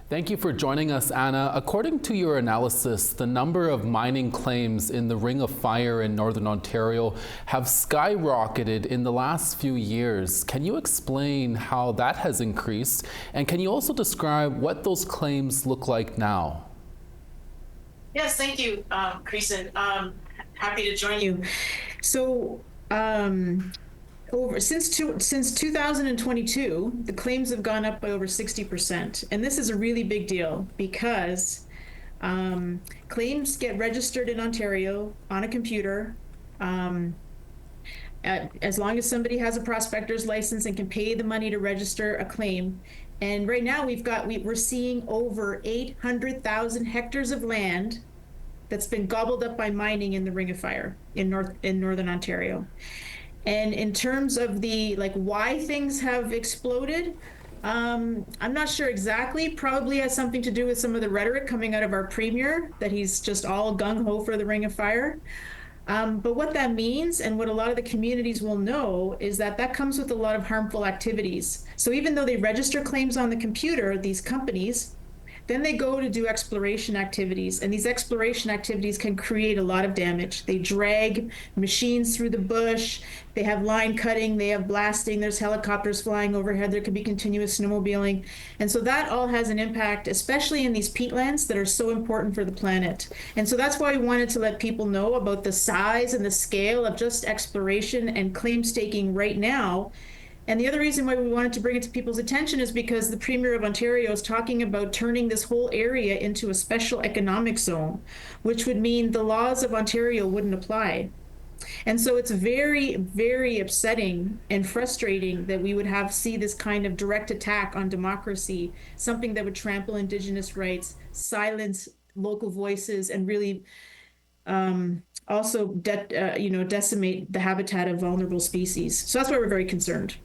Thank you for joining us, Anna. According to your analysis, the number of mining claims in the Ring of Fire in Northern Ontario have skyrocketed in the last few years. Can you explain how that has increased? And can you also describe what those claims look like now? Yes, thank you, Creason. Happy to join you. So, since 2022, the claims have gone up by over 60%. And this is a really big deal because claims get registered in Ontario on a computer. As long as somebody has a prospector's license and can pay the money to register a claim. And right now we're seeing over 800,000 hectares of land that's been gobbled up by mining in the Ring of Fire in Northern Ontario. And in terms of why things have exploded, I'm not sure exactly. Probably has something to do with some of the rhetoric coming out of our premier, that he's just all gung-ho for the Ring of Fire. But what that means, and what a lot of the communities will know, is that that comes with a lot of harmful activities. So even though they register claims on the computer, these companies, then they go to do exploration activities, and these exploration activities can create a lot of damage. They drag machines through the bush, they have line cutting, they have blasting, there's helicopters flying overhead, there could be continuous snowmobiling. And so that all has an impact, especially in these peatlands that are so important for the planet. And so that's why we wanted to let people know about the size and the scale of just exploration and claim staking right now. And the other reason why we wanted to bring it to people's attention is because the Premier of Ontario is talking about turning this whole area into a special economic zone, which would mean the laws of Ontario wouldn't apply. And so it's very, very upsetting and frustrating that we would see this kind of direct attack on democracy, something that would trample Indigenous rights, silence local voices, and really also decimate the habitat of vulnerable species. So that's why we're very concerned.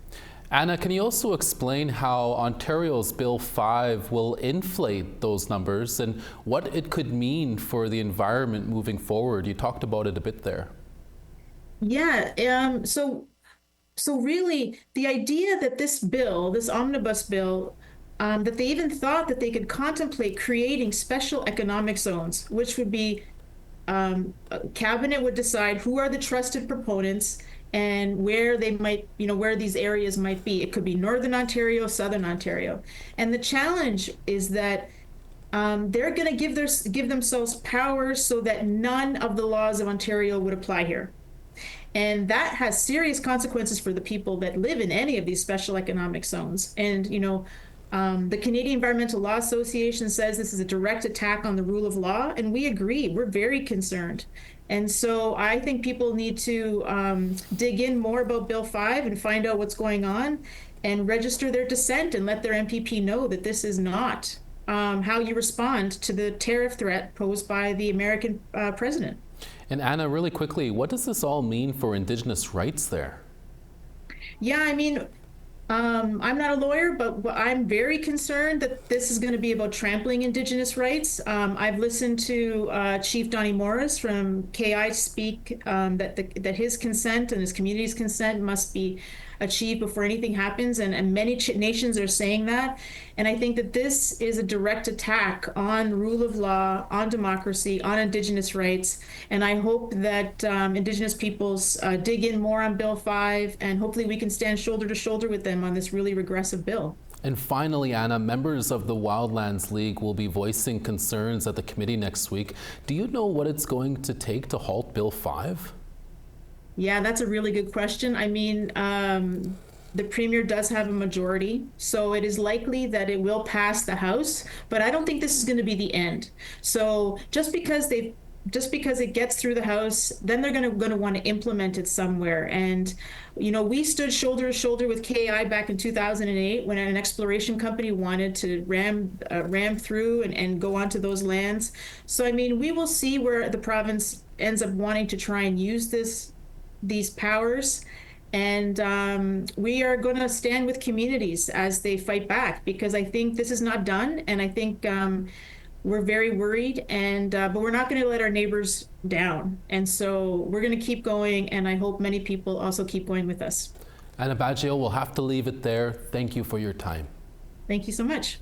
Anna, can you also explain how Ontario's Bill 5 will inflate those numbers and what it could mean for the environment moving forward? You talked about it a bit there. Yeah, so really the idea that this omnibus bill, that they even thought that they could contemplate creating special economic zones, which would be a cabinet would decide who are the trusted proponents and where they might, where these areas might be. It could be Northern Ontario, Southern Ontario. And the challenge is that they're going to give themselves powers so that none of the laws of Ontario would apply here. And that has serious consequences for the people that live in any of these special economic zones. And, the Canadian Environmental Law Association says this is a direct attack on the rule of law, and we agree. We're very concerned. And so I think people need to dig in more about Bill 5 and find out what's going on and register their dissent and let their MPP know that this is not how you respond to the tariff threat posed by the American president. And Anna, really quickly, what does this all mean for Indigenous rights there? Yeah, I mean, I'm not a lawyer, but I'm very concerned that this is going to be about trampling Indigenous rights. I've listened to Chief Donnie Morris from KI speak that his consent and his community's consent must be achieved before anything happens, and many nations are saying that. And I think that this is a direct attack on rule of law, on democracy, on Indigenous rights. And I hope that Indigenous peoples dig in more on Bill 5, and hopefully we can stand shoulder to shoulder with them on this really regressive bill. And finally, Anna, members of the Wildlands League will be voicing concerns at the committee next week. Do you know what it's going to take to halt Bill 5? Yeah, that's a really good question. I mean, the premier does have a majority, so it is likely that it will pass the House, but I don't think this is going to be the end. So just because it gets through the House, then they're going to want to implement it somewhere. And we stood shoulder to shoulder with KI back in 2008 when an exploration company wanted to ram through and go onto those lands. So I mean, we will see where the province ends up wanting to try and use these powers. And we are going to stand with communities as they fight back, because I think this is not done. And I think we're very worried, but we're not going to let our neighbors down. And so we're going to keep going. And I hope many people also keep going with us. Anna Baggio, we'll have to leave it there. Thank you for your time. Thank you so much.